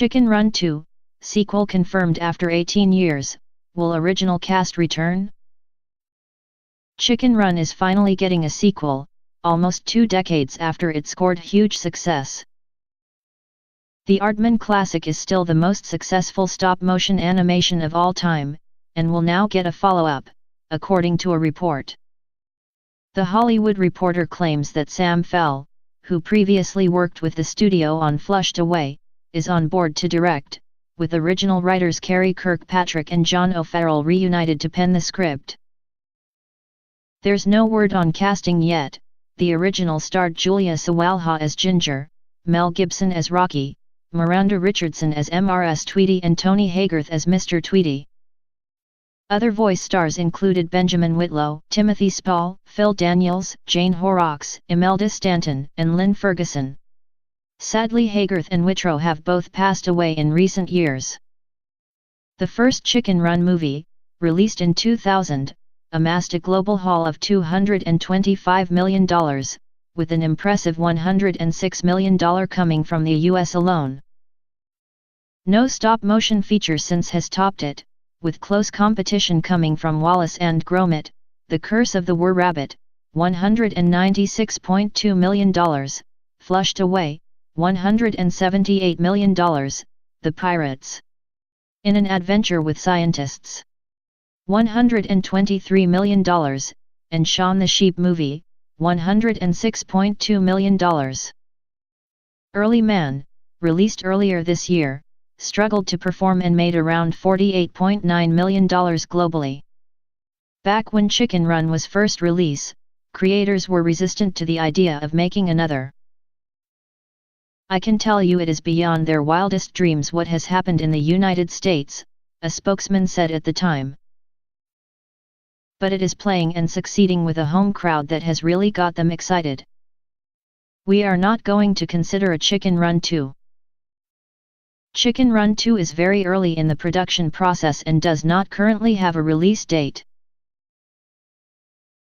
Chicken Run 2, sequel confirmed after 18 years, will original cast return? Chicken Run is finally getting a sequel, almost 2 decades after it scored huge success. The Aardman classic is still the most successful stop-motion animation of all time, and will now get a follow-up, according to a report. The Hollywood Reporter claims that Sam Fell, who previously worked with the studio on Flushed Away, is on board to direct, with original writers Karey Kirkpatrick and John O'Farrell reunited to pen the script. There's no word on casting yet. The original starred Julia Sawalha as Ginger, Mel Gibson as Rocky, Miranda Richardson as Mr Tweedy and Tony Haygarth as Mr Tweedy. Other voice stars included Benjamin Whitlow, Timothy Spall, Phil Daniels, Jane Horrocks, Imelda Staunton, and Lynn Ferguson. Sadly, Haygarth and Whitrow have both passed away in recent years. The first Chicken Run movie, released in 2000, amassed a global haul of $225 million, with an impressive $106 million coming from the US alone. No stop-motion feature since has topped it, with close competition coming from Wallace and Gromit, The Curse of the Were Rabbit, $196.2 million, Flushed Away, $178 million, The Pirates in an Adventure with Scientists, $123 million, and Shaun the Sheep Movie, $106.2 million. Early Man, released earlier this year, struggled to perform and made around $48.9 million globally. Back when Chicken Run was first released, creators were resistant to the idea of making another. "I can tell you it is beyond their wildest dreams what has happened in the United States," a spokesman said at the time. "But it is playing and succeeding with a home crowd that has really got them excited. We are not going to consider a Chicken Run 2. Chicken Run 2 is very early in the production process and does not currently have a release date.